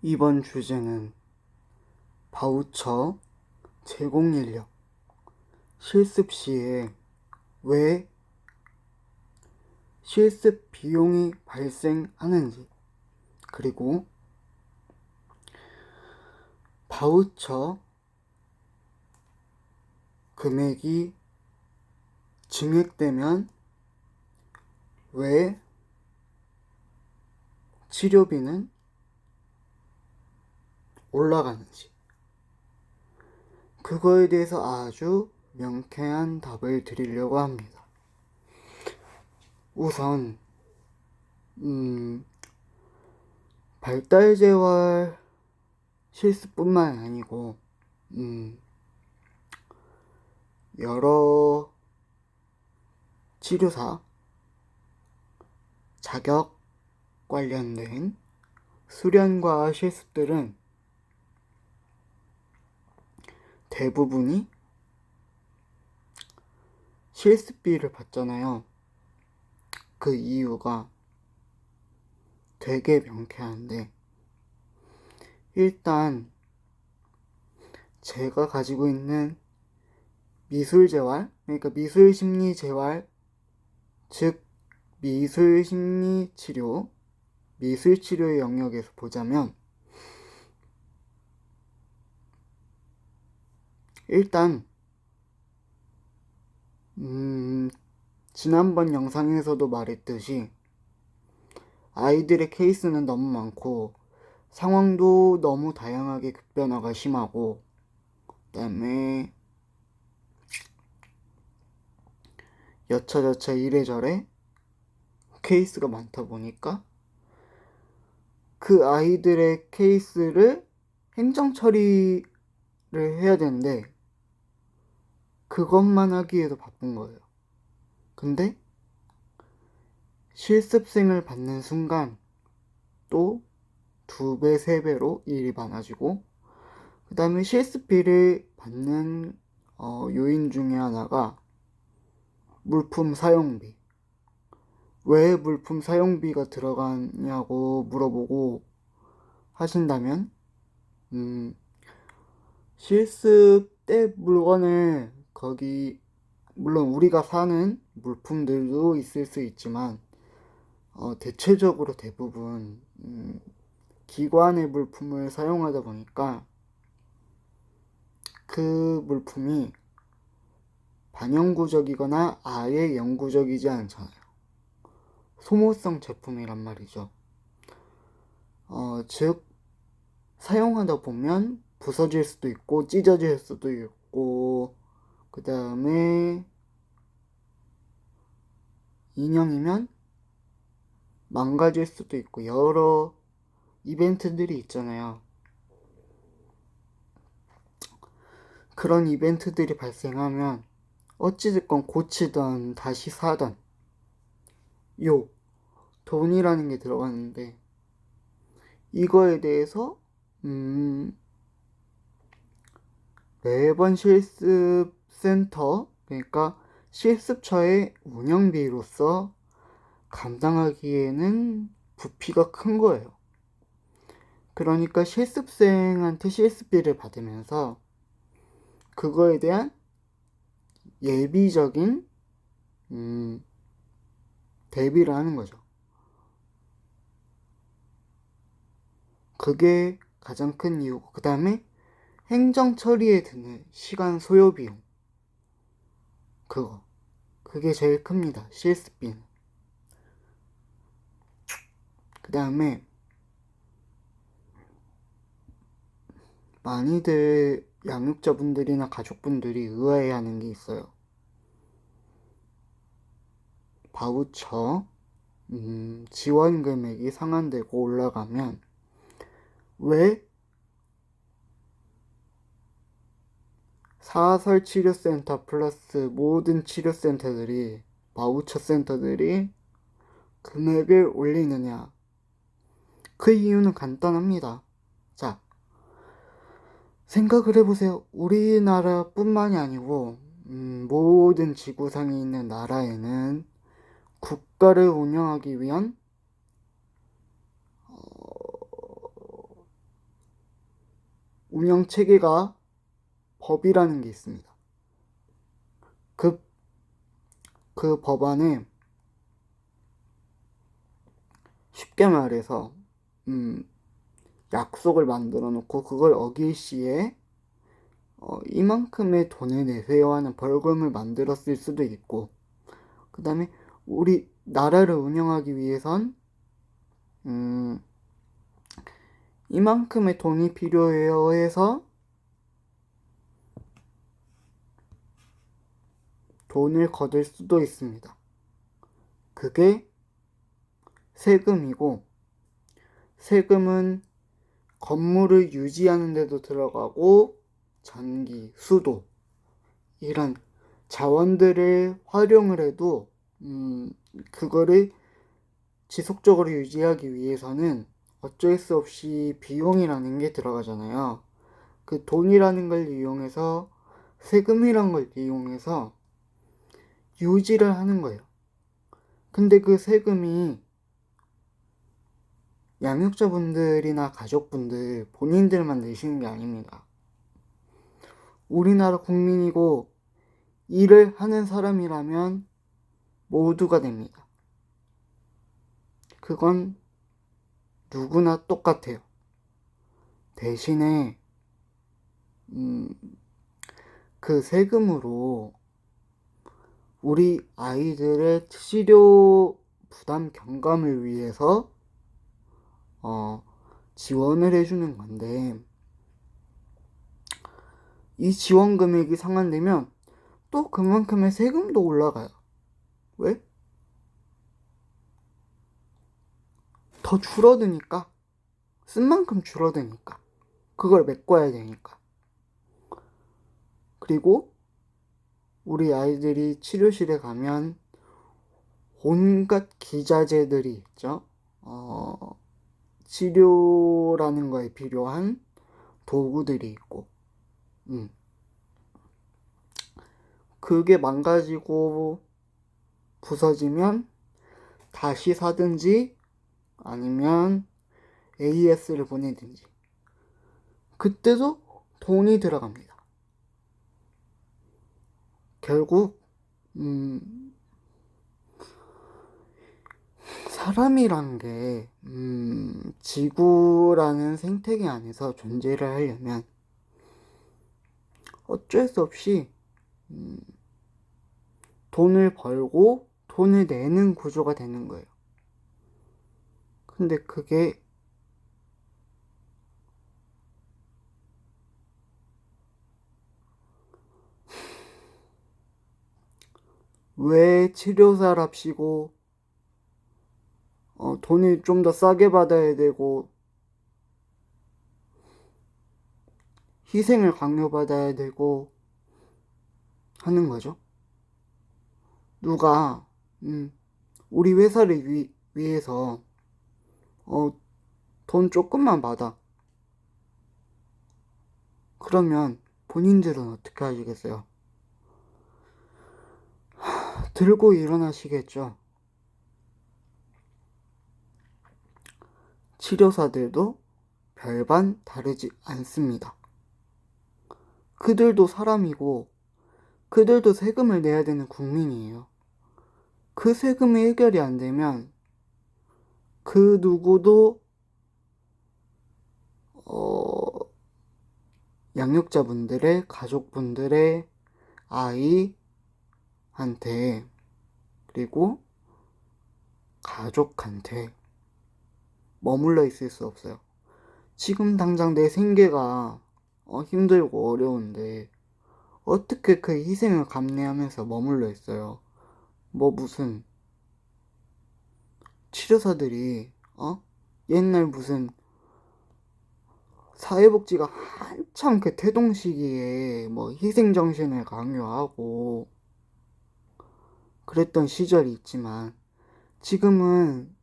이번 주제는 바우처 제공 인력 실습 시에 왜 실습 비용이 발생하는지, 그리고 바우처 금액이 증액되면 왜 치료비는 올라가는지, 그거에 대해서 아주 명쾌한 답을 드리려고 합니다. 우선 발달재활 실습뿐만 아니고 여러 치료사 자격 관련된 수련과 실습들은 대부분이 실습비를 받잖아요. 그 이유가 되게 명쾌한데, 일단 제가 가지고 있는 미술재활, 그러니까 미술심리재활, 즉 미술심리치료, 미술치료의 영역에서 보자면, 일단 지난번 영상에서도 말했듯이 아이들의 케이스는 너무 많고 상황도 너무 다양하게 급변화가 심하고, 그다음에 여차저차 이래저래 케이스가 많다 보니까 그 아이들의 케이스를 행정 처리를 해야 되는데 그것만 하기에도 바쁜 거예요. 근데 실습생을 받는 순간 또 2배, 3배로 일이 많아지고, 그 다음에 실습비를 받는 요인 중에 하나가 물품 사용비. 왜 물품 사용비가 들어가냐고 물어보고 하신다면, 실습 때 물건을 물론 우리가 사는 물품들도 있을 수 있지만, 대체적으로 대부분 기관의 물품을 사용하다 보니까 그 물품이 반영구적이거나 아예 영구적이지 않잖아요. 소모성 제품이란 말이죠. 즉 사용하다 보면 부서질 수도 있고 찢어질 수도 있고, 그 다음에 인형이면 망가질 수도 있고 여러 이벤트들이 있잖아요. 그런 이벤트들이 발생하면 어찌됐건 고치던 다시 사던 돈이라는 게 들어가는데, 이거에 대해서 매번 실습센터, 그러니까 실습처의 운영비로서 감당하기에는 부피가 큰 거예요. 그러니까 실습생한테 실습비를 받으면서 그거에 대한 예비적인 대비를 하는 거죠. 그게 가장 큰 이유고, 그 다음에 행정 처리에 드는 시간 소요 비용, 그게 제일 큽니다. 실습비는. 그 다음에 많이들 양육자분들이나 가족분들이 의아해하는 게 있어요. 바우처 지원 금액이 상한되고 올라가면 왜 사설 치료센터 플러스 모든 치료센터들이, 바우처 센터들이 금액을 올리느냐? 그 이유는 간단합니다. 자, 생각을 해보세요. 우리나라뿐만이 아니고 모든 지구상에 있는 나라에는 국가를 운영하기 위한 운영 체계가 법이라는 게 있습니다. 그 법안에 쉽게 말해서 약속을 만들어 놓고 그걸 어길 시에 이만큼의 돈을 내세요 하는 벌금을 만들었을 수도 있고, 그 다음에 우리 나라를 운영하기 위해선 이만큼의 돈이 필요해요 해서 돈을 거둘 수도 있습니다. 그게 세금이고, 세금은 건물을 유지하는 데도 들어가고 전기, 수도 이런 자원들을 활용을 해도 그거를 지속적으로 유지하기 위해서는 어쩔 수 없이 비용이라는 게 들어가잖아요. 그 돈이라는 걸 이용해서, 세금이란 걸 이용해서 유지를 하는 거예요. 근데 그 세금이 양육자분들이나 가족분들 본인들만 내시는 게 아닙니다. 우리나라 국민이고 일을 하는 사람이라면 모두가 냅니다. 그건 누구나 똑같아요. 대신에 그 세금으로 우리 아이들의 치료 부담 경감을 위해서 지원을 해주는 건데, 이 지원 금액이 상환되면 또 그만큼의 세금도 올라가요. 왜? 더 줄어드니까. 쓴 만큼 줄어드니까. 그걸 메꿔야 되니까. 그리고 우리 아이들이 치료실에 가면 온갖 기자재들이 있죠. 치료라는 거에 필요한 도구들이 있고, 그게 망가지고 부서지면 다시 사든지 아니면 AS를 보내든지, 그때도 돈이 들어갑니다. 결국 사람이란 게 지구라는 생태계 안에서 존재를 하려면 어쩔 수 없이 돈을 벌고 돈을 내는 구조가 되는 거예요. 근데 그게 왜 치료사랍시고 돈을 좀 더 싸게 받아야 되고 희생을 강요받아야 되고 하는 거죠. 누가 우리 회사를 위해서 돈 조금만 받아. 그러면 본인들은 어떻게 하시겠어요? 들고 일어나시겠죠. 치료사들도 별반 다르지 않습니다. 그들도 사람이고 그들도 세금을 내야 되는 국민이에요. 그 세금이 해결이 안 되면 그 누구도 양육자분들의 가족분들의 아이한테, 그리고 가족한테 머물러 있을 수 없어요. 지금 당장 내 생계가 힘들고 어려운데 어떻게 그 희생을 감내하면서 머물러 있어요? 뭐 무슨 치료사들이 옛날 무슨 사회복지가 한참 그 태동 시기에 뭐 희생정신을 강요하고 그랬던 시절이 있지만, 지금은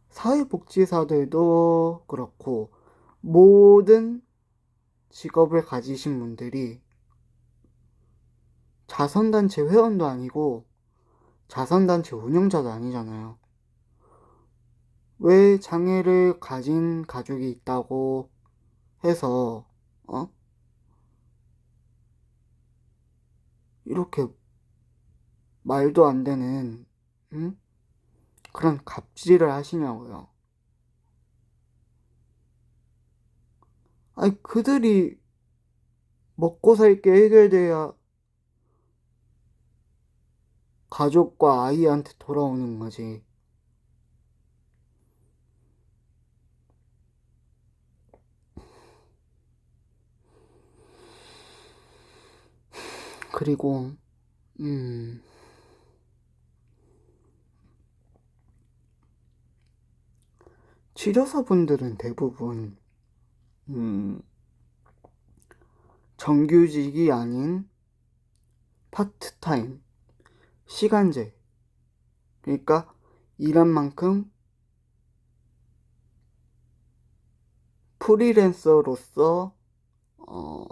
사회복지사들도 그렇고 모든 직업을 가지신 분들이 자선단체 회원도 아니고 자선단체 운영자도 아니잖아요. 왜 장애를 가진 가족이 있다고 해서, 이렇게 말도 안 되는, 응? 그런 갑질을 하시냐고요. 아니, 그들이 먹고 살 게 해결돼야 가족과 아이한테 돌아오는 거지. 그리고, 음, 치료사분들은 대부분, 음, 정규직이 아닌 파트타임, 시간제. 그러니까 일한 만큼 프리랜서로서, 어,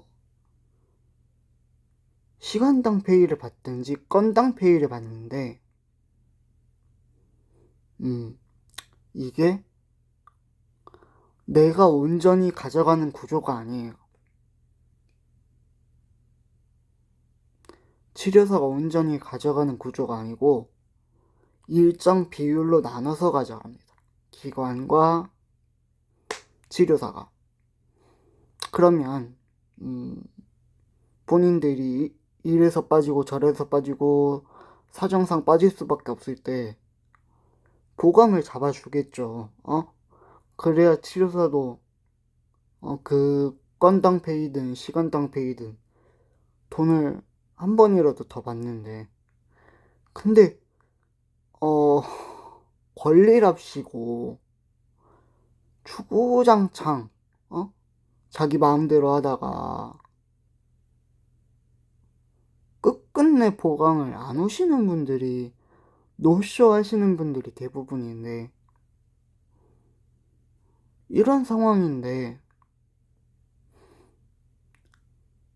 시간당 페이를 받든지 건당 페이를 받는데, 음, 이게 내가 온전히 가져가는 구조가 아니에요. 치료사가 온전히 가져가는 구조가 아니고 일정 비율로 나눠서 가져갑니다. 기관과 치료사가. 그러면 본인들이 이래서 빠지고 저래서 빠지고 사정상 빠질 수밖에 없을 때 보강을 잡아주겠죠. 그래야 치료사도 그 건당 페이든 시간당 페이든 돈을 한 번이라도 더 받는데, 근데 어 권리랍시고 주구장창 자기 마음대로 하다가 끝끝내 보강을 안 오시는 분들이, 노쇼 하시는 분들이 대부분인데, 이런 상황인데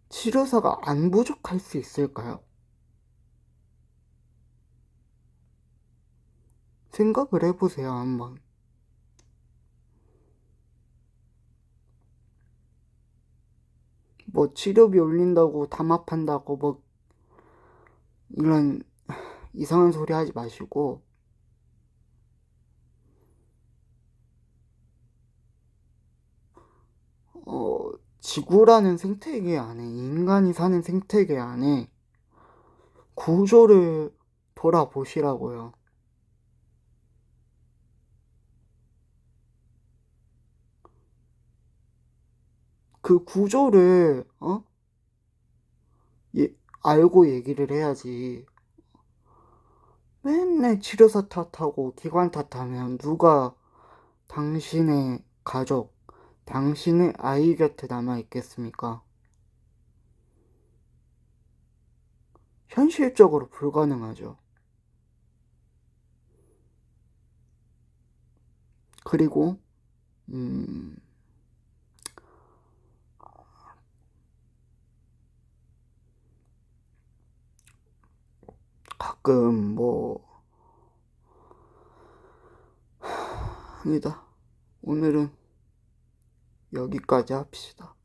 치료사가 안 부족할 수 있을까요? 생각을 해보세요, 한번. 뭐 치료비 올린다고 담합한다고 뭐 이런 이상한 소리 하지 마시고, 지구라는 생태계 안에, 인간이 사는 생태계 안에 구조를 돌아보시라고요. 그 구조를 예, 알고 얘기를 해야지. 맨날 치료사 탓하고 기관 탓하면 누가 당신의 가족, 당신의 아이 곁에 남아 있겠습니까? 현실적으로 불가능하죠. 그리고 음, 가끔 뭐 아니다. 오늘은 여기까지 합시다.